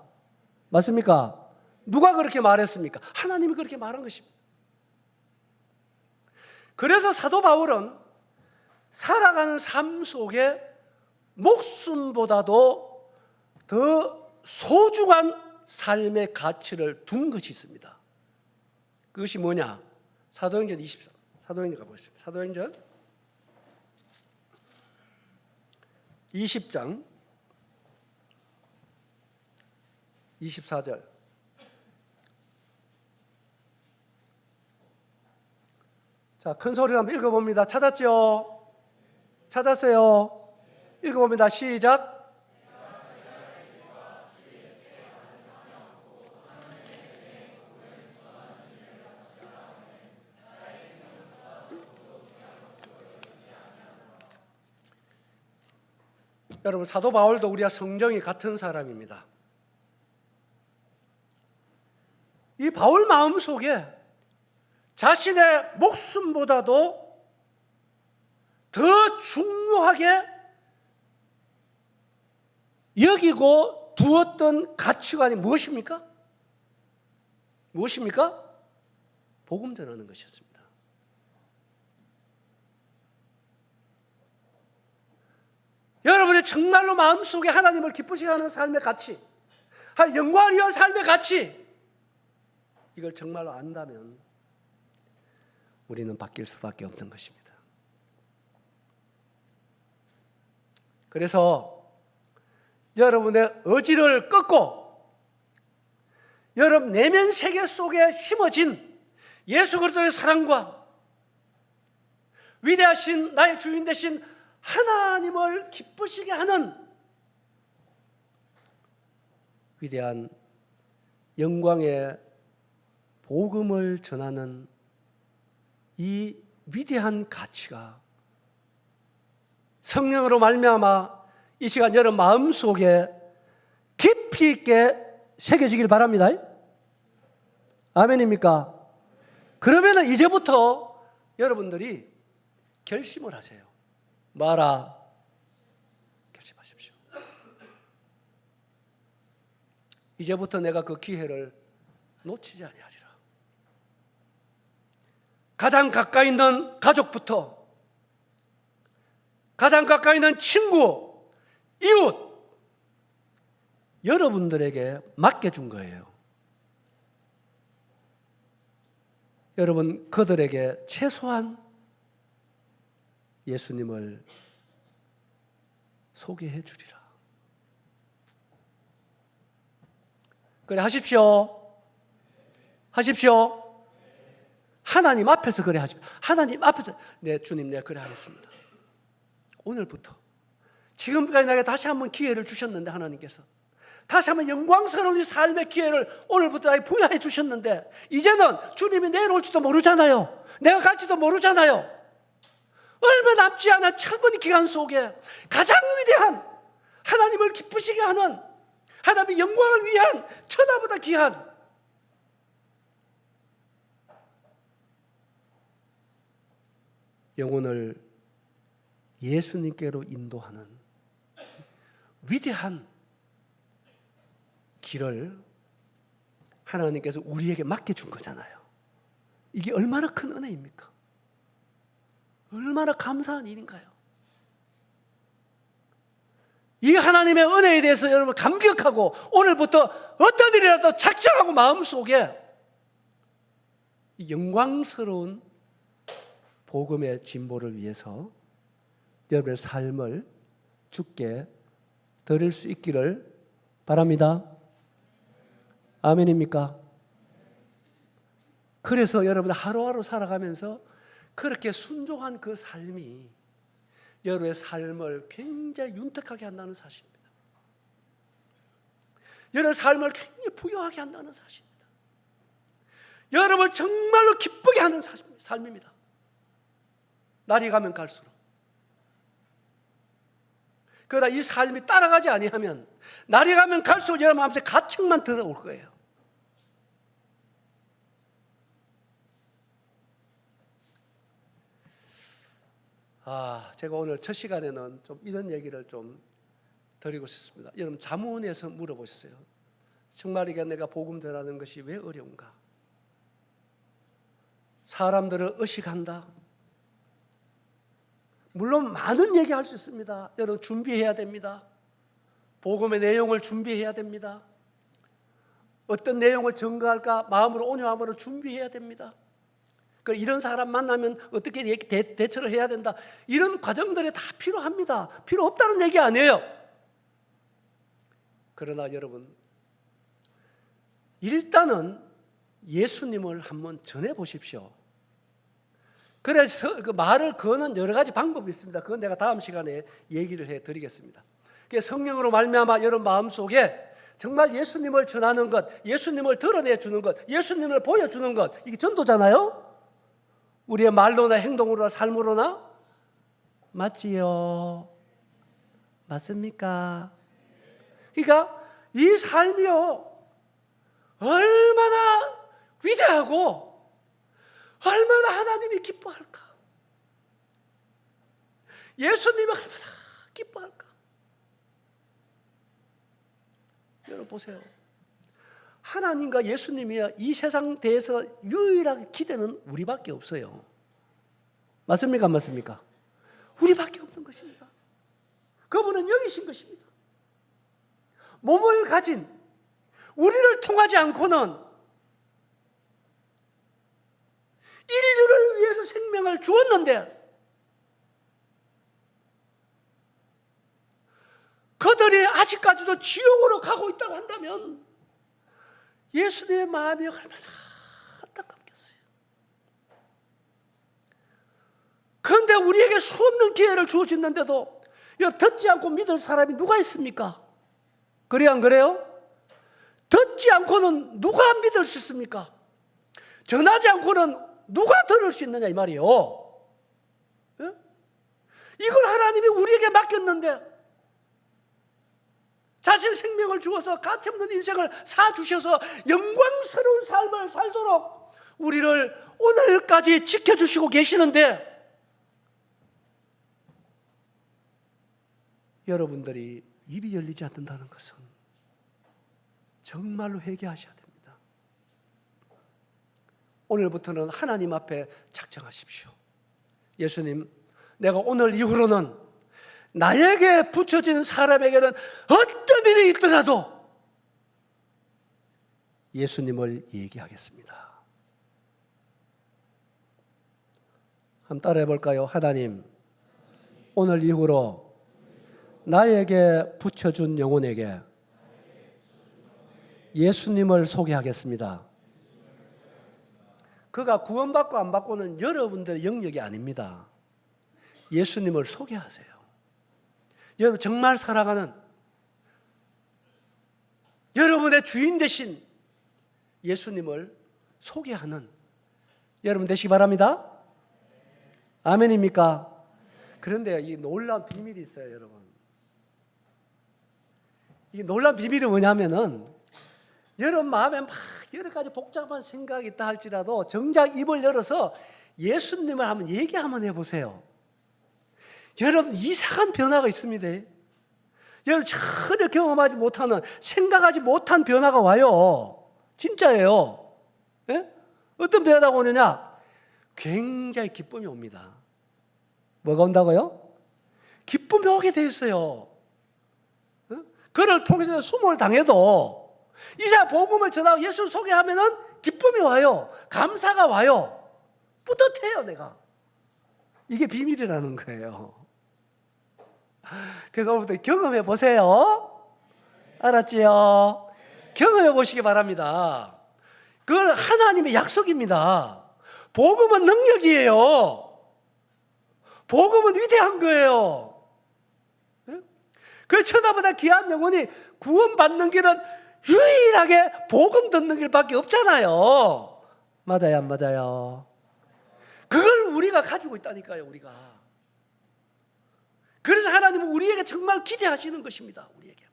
맞습니까? 누가 그렇게 말했습니까? 하나님이 그렇게 말한 것입니다. 그래서 사도 바울은 살아가는 삶 속에 목숨보다도 더 소중한 삶의 가치를 둔 것이 있습니다. 그것이 뭐냐? 사도행전 24. 사도행전 가보겠습니다. 사도행전 20장 24절. 자, 큰 소리로 한번 읽어봅니다. 찾았죠? 찾았어요? 읽어봅니다. 시작. 여러분 사도 바울도 우리와 성정이 같은 사람입니다. 이 바울 마음속에 자신의 목숨보다도 더 중요하게 여기고 두었던 가치관이 무엇입니까? 무엇입니까? 복음 전하는 것이었습니다. 여러분의 정말로 마음속에 하나님을 기쁘시게 하는 삶의 가치, 영광을 위한 삶의 가치, 이걸 정말로 안다면 우리는 바뀔 수밖에 없는 것입니다. 그래서 여러분의 의지를 꺾고 여러분 내면 세계 속에 심어진 예수 그리스도의 사랑과 위대하신 나의 주인 되신 하나님을 기쁘시게 하는 위대한 영광의 복음을 전하는 이 위대한 가치가 성령으로 말미암아 이 시간 여러분 마음속에 깊이 있게 새겨지길 바랍니다. 아멘입니까? 그러면 이제부터 여러분들이 결심을 하세요. 마라, 결심하십시오. 이제부터 내가 그 기회를 놓치지 아니하리라. 가장 가까이 있는 가족부터 가장 가까이 있는 친구, 이웃, 여러분들에게 맡겨준 거예요. 여러분 그들에게 최소한 예수님을 소개해 주리라. 그래 하십시오. 하십시오. 하나님 앞에서 그래 하십시오. 하나님 앞에서 네 주님 내가 그래 하겠습니다. 오늘부터 지금까지 내게 다시 한번 기회를 주셨는데 하나님께서 다시 한번 영광스러운 이 삶의 기회를 오늘부터 나에게 부여해 주셨는데 이제는 주님이 내일 올지도 모르잖아요. 내가 갈지도 모르잖아요. 얼마 남지 않은 짧은 기간 속에 가장 위대한 하나님을 기쁘시게 하는 하나님의 영광을 위한 천하보다 귀한 영혼을 예수님께로 인도하는 위대한 길을 하나님께서 우리에게 맡겨준 거잖아요. 이게 얼마나 큰 은혜입니까? 얼마나 감사한 일인가요? 이 하나님의 은혜에 대해서 여러분 감격하고 오늘부터 어떤 일이라도 작정하고 마음속에 이 영광스러운 복음의 진보를 위해서 여러분의 삶을 주께 드릴 수 있기를 바랍니다. 아멘입니까? 그래서 여러분 하루하루 살아가면서 그렇게 순종한 그 삶이 여러분의 삶을 굉장히 윤택하게 한다는 사실입니다. 여러분의 삶을 굉장히 부유하게 한다는 사실입니다. 여러분을 정말로 기쁘게 하는 삶입니다. 날이 가면 갈수록. 그러나 이 삶이 따라가지 아니하면 날이 가면 갈수록 여러분 마음속에 가책만 들어올 거예요. 제가 오늘 첫 시간에는 좀 이런 얘기를 좀 드리고 싶습니다. 여러분 자문에서 물어보셨어요. 정말 이게 내가 복음 전하는 것이 왜 어려운가? 사람들을 의식한다. 물론 많은 얘기할 수 있습니다. 여러분 준비해야 됩니다. 복음의 내용을 준비해야 됩니다. 어떤 내용을 전가할까 마음으로 온유함으로 준비해야 됩니다. 이런 사람 만나면 어떻게 대처를 해야 된다. 이런 과정들이 다 필요합니다. 필요 없다는 얘기 아니에요. 그러나 여러분 일단은 예수님을 한번 전해 보십시오. 그래서 그 말을 거는 여러 가지 방법이 있습니다. 그건 내가 다음 시간에 얘기를 해드리겠습니다. 성령으로 말미암아 여러분 마음속에 정말 예수님을 전하는 것, 예수님을 드러내주는 것, 예수님을 보여주는 것, 이게 전도잖아요. 우리의 말로나 행동으로나 삶으로나 맞지요? 맞습니까? 그러니까 이 삶이요 얼마나 위대하고 얼마나 하나님이 기뻐할까? 예수님이 얼마나 기뻐할까? 여러분 보세요. 하나님과 예수님이야 이 세상 대해서 유일하게 기대는 우리밖에 없어요. 맞습니까? 안 맞습니까? 우리밖에 없는 것입니다. 그분은 영이신 것입니다. 몸을 가진 우리를 통하지 않고는 인류를 위해서 생명을 주었는데 그들이 아직까지도 지옥으로 가고 있다고 한다면 예수님의 마음이 얼마나 안타깝겠어요. 그런데 우리에게 수없는 기회를 주어졌는데도 듣지 않고 믿을 사람이 누가 있습니까? 그래요, 안 그래요? 듣지 않고는 누가 믿을 수 있습니까? 전하지 않고는 누가 들을 수 있느냐 이 말이에요. 예? 이걸 하나님이 우리에게 맡겼는데 자신 생명을 주어서 가치없는 인생을 사주셔서 영광스러운 삶을 살도록 우리를 오늘까지 지켜주시고 계시는데 여러분들이 입이 열리지 않는다는 것은 정말로 회개하셔야 됩니다. 오늘부터는 하나님 앞에 작정하십시오. 예수님, 내가 오늘 이후로는 나에게 붙여진 사람에게는 어떤 일이 있더라도 예수님을 얘기하겠습니다. 한번 따라해 볼까요? 하나님, 오늘 이후로 나에게 붙여준 영혼에게 예수님을 소개하겠습니다. 그가 구원받고 안 받고는 여러분들의 영역이 아닙니다. 예수님을 소개하세요. 여러분 정말 사랑하는 여러분의 주인 되신 예수님을 소개하는 여러분 되시기 바랍니다. 아멘입니까? 그런데 이 놀라운 비밀이 있어요, 여러분. 이 놀라운 비밀이 뭐냐면은 여러분 마음에 막 여러 가지 복잡한 생각이 있다 할지라도 정작 입을 열어서 예수님을 한번 얘기 한번 해보세요. 여러분 이상한 변화가 있습니다. 여러분 전혀 경험하지 못하는, 생각하지 못한 변화가 와요. 진짜예요. 예? 어떤 변화가 오느냐? 굉장히 기쁨이 옵니다. 뭐가 온다고요? 기쁨이 오게 돼 있어요. 그를 통해서 수모를 당해도 이제 복음을 전하고 예수를 소개하면은 기쁨이 와요. 감사가 와요. 뿌듯해요, 내가. 이게 비밀이라는 거예요. 그래서 오늘부터 경험해 보세요. 알았지요? 경험해 보시기 바랍니다. 그건 하나님의 약속입니다. 복음은 능력이에요. 복음은 위대한 거예요. 그 천하보다 귀한 영혼이 구원받는 길은 유일하게 복음 듣는 길밖에 없잖아요. 맞아요, 안 맞아요? 그걸 우리가 가지고 있다니까요, 우리가. 그래서 하나님은 우리에게 정말 기대하시는 것입니다, 우리에게.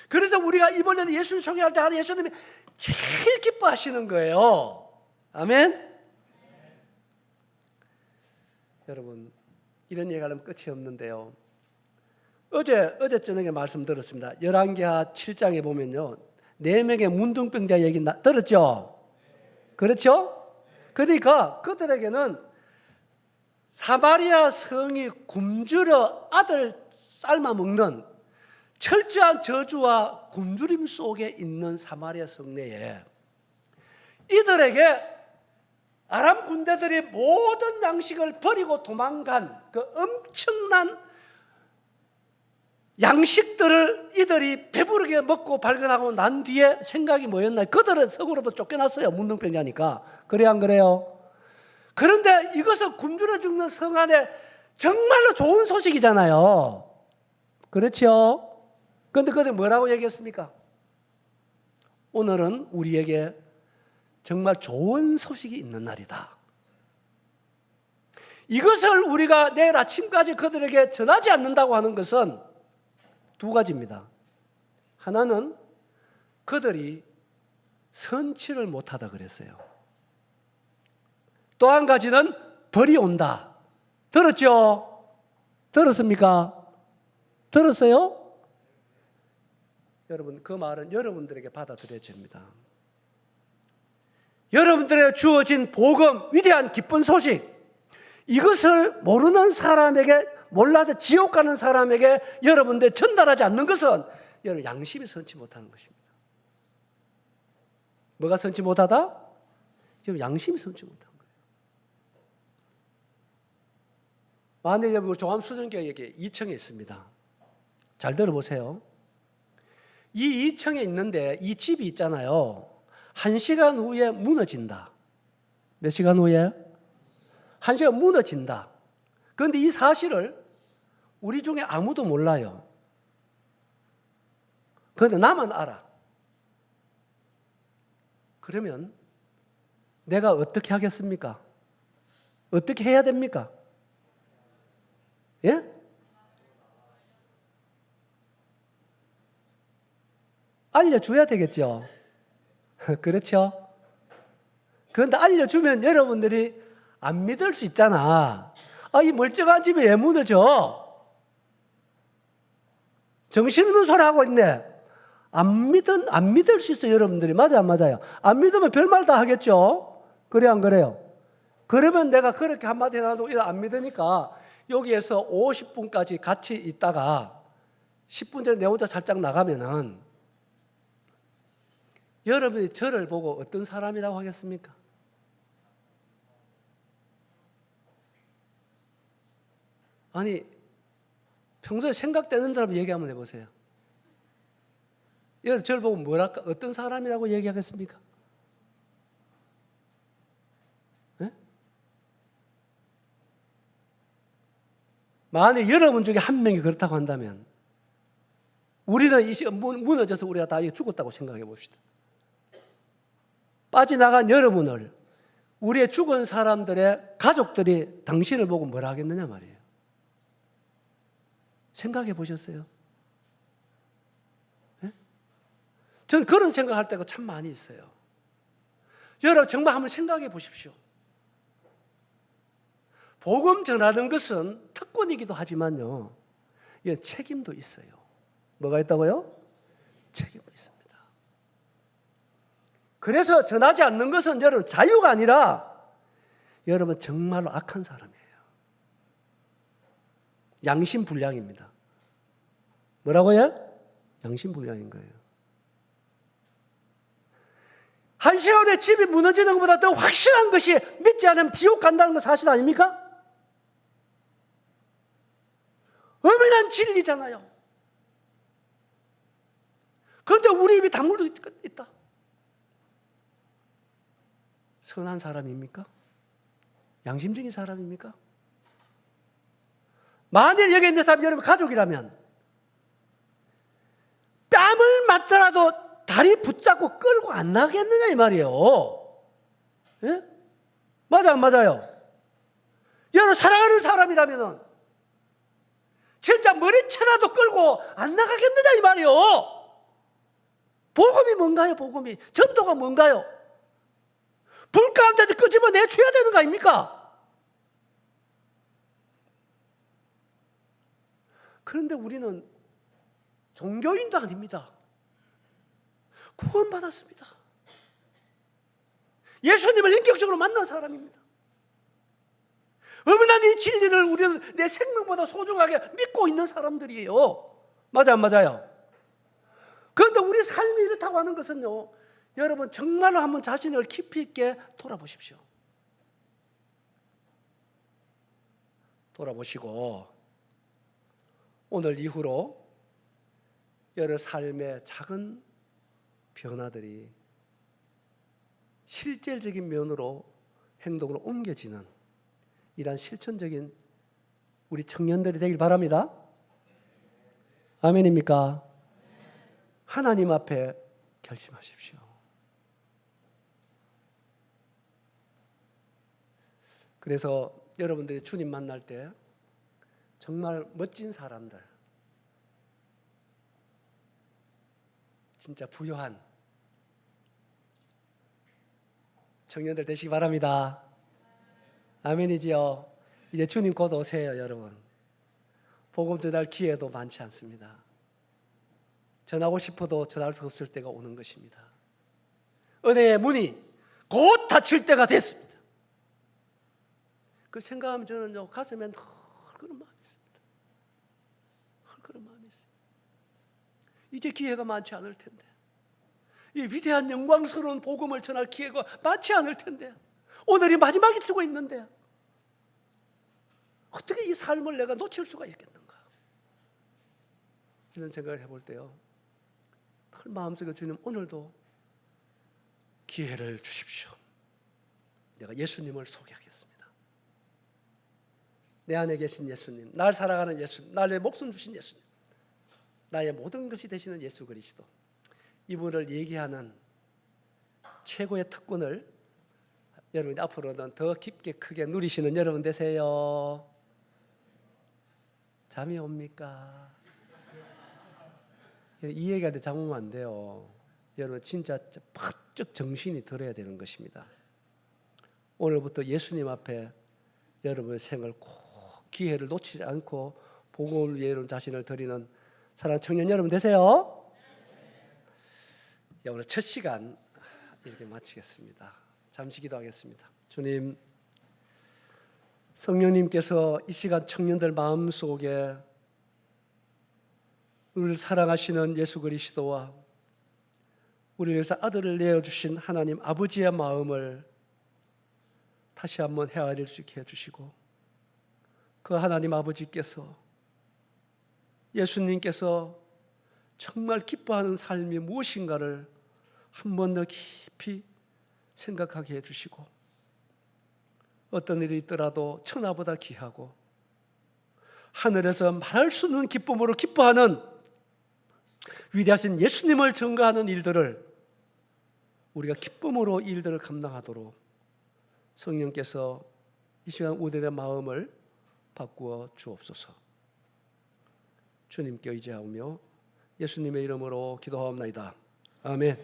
그래서 우리가 이번에는 예수를 소개할 때 예수님이 제일 기뻐하시는 거예요. 아멘? 여러분, 이런 얘기하면 끝이 없는데요. 어제 저녁에 말씀 들었습니다. 열왕기하 7장에 보면요, 4명의 문둥병자 얘기 들었죠? 그렇죠? 그러니까 그들에게는 사마리아 성이 굶주려 아들 삶아 먹는 철저한 저주와 굶주림 속에 있는 사마리아 성내에 이들에게 아람 군대들이 모든 양식을 버리고 도망간 그 엄청난 양식들을 이들이 배부르게 먹고 발견하고 난 뒤에 생각이 뭐였나? 그들은 성으로부터 쫓겨났어요. 문둥병자니까. 그래요, 안 그래요? 그런데 이것은 굶주려 죽는 성 안에 정말로 좋은 소식이잖아요. 그렇죠? 그런데 그들이 뭐라고 얘기했습니까? 오늘은 우리에게 정말 좋은 소식이 있는 날이다. 이것을 우리가 내일 아침까지 그들에게 전하지 않는다고 하는 것은 두 가지입니다. 하나는 그들이 선취를 못하다 그랬어요. 또 한 가지는 벌이 온다. 들었죠? 들었습니까? 들었어요? 여러분, 그 말은 여러분들에게 받아들여집니다. 여러분들에게 주어진 복음, 위대한 기쁜 소식, 이것을 모르는 사람에게, 몰라서 지옥 가는 사람에게 여러분들 전달하지 않는 것은 여러분 양심이 선치 못하는 것입니다. 뭐가 선치 못하다? 여러분 양심이 선치 못한 거예요. 만약에 여러분 종암수정교회에 2층에 있습니다. 잘 들어보세요. 이 2층에 있는데 이 집이 있잖아요. 1시간 후에 무너진다. 몇 시간 후에? 1시간 무너진다. 그런데 이 사실을 우리 중에 아무도 몰라요. 그런데 나만 알아. 그러면 내가 어떻게 하겠습니까? 어떻게 해야 됩니까? 예? 알려줘야 되겠죠. 그렇죠? 그런데 알려주면 여러분들이 안 믿을 수 있잖아. 이 멀쩡한 집이 왜 무너져? 정신없는 소리 하고 있네. 안 믿을 수 있어요, 여러분들이. 맞아요, 안 맞아요? 안 믿으면 별말 다 하겠죠? 그래, 안 그래요? 그러면 내가 그렇게 한마디 해놔도 안 믿으니까 여기에서 50분까지 같이 있다가 10분 전에 내 혼자 살짝 나가면은 여러분이 저를 보고 어떤 사람이라고 하겠습니까? 아니, 평소에 생각되는 사람 얘기 한번 해보세요. 여러분 저를 보고 뭐랄까, 어떤 사람이라고 얘기하겠습니까? 네? 만약 여러분 중에 한 명이 그렇다고 한다면 우리는 이 시간 무너져서 우리가 다 죽었다고 생각해 봅시다. 빠져나간 여러분을, 우리의 죽은 사람들의 가족들이 당신을 보고 뭐라 하겠느냐 말이에요. 생각해 보셨어요? 네? 전 그런 생각할 때가 참 많이 있어요. 여러분 정말 한번 생각해 보십시오. 복음 전하는 것은 특권이기도 하지만요, 이건 책임도 있어요. 뭐가 있다고요? 책임도 있습니다. 그래서 전하지 않는 것은 여러분 자유가 아니라 여러분 정말로 악한 사람이에요. 양심불량입니다. 뭐라고요? 양심불량인 거예요. 1시간 후에 집이 무너지는 것보다 더 확실한 것이 믿지 않으면 지옥 간다는 건 사실 아닙니까? 엄연한 진리잖아요. 그런데 우리 입이 다물고 있다. 선한 사람입니까? 양심적인 사람입니까? 만일 여기 있는 사람이 여러분 가족이라면 뺨을 맞더라도 다리 붙잡고 끌고 안 나겠느냐 이 말이에요. 예? 맞아 안 맞아요? 여러분 사랑하는 사람이라면 진짜 머리채라도 끌고 안 나가겠느냐 이 말이에요. 복음이 뭔가요? 복음이 전도가 뭔가요? 불 가운데서 끄집어내줘야 되는 거 아닙니까? 그런데 우리는 종교인도 아닙니다. 구원받았습니다. 예수님을 인격적으로 만난 사람입니다. 엄연한 이 진리를 우리는 내 생명보다 소중하게 믿고 있는 사람들이에요. 맞아 안 맞아요? 그런데 우리 삶이 이렇다고 하는 것은요, 여러분 정말로 한번 자신을 깊이 있게 돌아보십시오. 돌아보시고 오늘 이후로 여러 삶의 작은 변화들이 실질적인 면으로 행동으로 옮겨지는 이러한 실천적인 우리 청년들이 되길 바랍니다. 아멘입니까? 하나님 앞에 결심하십시오. 그래서 여러분들이 주님 만날 때 정말 멋진 사람들, 진짜 부유한 청년들 되시기 바랍니다. 아멘이지요. 이제 주님 곧 오세요, 여러분. 복음 전할 기회도 많지 않습니다. 전하고 싶어도 전할 수 없을 때가 오는 것입니다. 은혜의 문이 곧 닫힐 때가 됐습니다. 그 생각하면 저는 가슴에 헐그런 마음이 있습니다. 헐그런 마음이 있습니다. 이제 기회가 많지 않을 텐데, 이 위대한 영광스러운 복음을 전할 기회가 많지 않을 텐데, 오늘이 마지막일 수가 있는데 어떻게 이 삶을 내가 놓칠 수가 있겠는가? 이런 생각을 해볼 때요, 늘 마음속에 주님 오늘도 기회를 주십시오. 내가 예수님을 소개하겠습니다. 내 안에 계신 예수님, 날 살아가는 예수님, 나의 목숨 주신 예수님, 나의 모든 것이 되시는 예수 그리스도, 이분을 얘기하는 최고의 특권을 여러분이 앞으로는 더 깊게 크게 누리시는 여러분 되세요. 잠이 옵니까? 이 얘기한테 잠 오면 안 돼요. 여러분 진짜 바짝 정신이 들어야 되는 것입니다. 오늘부터 예수님 앞에 여러분의 생을 꼭 기회를 놓치지 않고 복음을 위해 자신을 드리는 사랑하는 청년 여러분 되세요. 오늘 첫 시간 이렇게 마치겠습니다. 잠시 기도하겠습니다. 주님, 성령님께서 이 시간 청년들 마음속에 우리를 사랑하시는 예수 그리스도와 우리를 위해서 아들을 내어주신 하나님 아버지의 마음을 다시 한번 헤아릴 수 있게 해주시고, 그 하나님 아버지께서, 예수님께서 정말 기뻐하는 삶이 무엇인가를 한 번 더 깊이 생각하게 해주시고, 어떤 일이 있더라도 천하보다 귀하고 하늘에서 말할 수 없는 기쁨으로 기뻐하는 위대하신 예수님을 증거하는 일들을 우리가 기쁨으로 일들을 감당하도록 성령께서 이 시간 우리의 마음을 바꾸어 주옵소서. 주님께 의지하며 예수님의 이름으로 기도하옵나이다. 아멘.